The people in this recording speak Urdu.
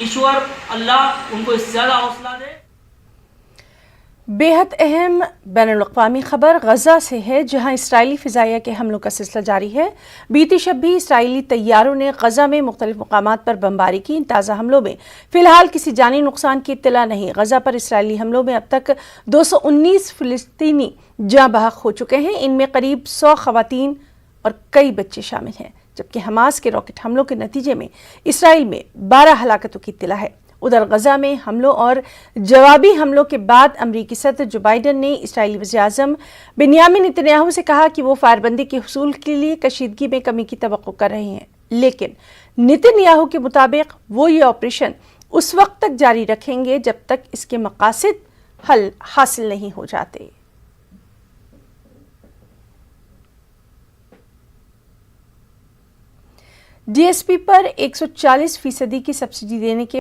ایشور اللہ ان کو اس سے زیادہ حوصلہ دے۔ بے حد اہم بین الاقوامی خبر غزہ سے ہے، جہاں اسرائیلی فضائیہ کے حملوں کا سلسلہ جاری ہے۔ بیتی شب بھی اسرائیلی طیاروں نے غزہ میں مختلف مقامات پر بمباری کی۔ ان تازہ حملوں میں فی الحال کسی جانی نقصان کی اطلاع نہیں۔ غزہ پر اسرائیلی حملوں میں اب تک 219 فلسطینی جاں بحق ہو چکے ہیں، ان میں قریب 100 خواتین اور کئی بچے شامل ہیں، جبکہ حماس کے راکٹ حملوں کے نتیجے میں اسرائیل میں 12 ہلاکتوں کی اطلاع ہے۔ ادھر غزہ میں حملوں اور جوابی حملوں کے بعد امریکی صدر جو بائیڈن نے اسرائیلی وزیراعظم بنیامین نتنیاہو سے کہا کہ وہ فائربندی کے حصول کے لیے کشیدگی میں کمی کی توقع کر رہے ہیں، لیکن نتنیاہو کے مطابق وہ یہ آپریشن اس وقت تک جاری رکھیں گے جب تک اس کے مقاصد حل حاصل نہیں ہو جاتے۔ ڈی ایس پی پر 140% کی سبسڈی دینے کے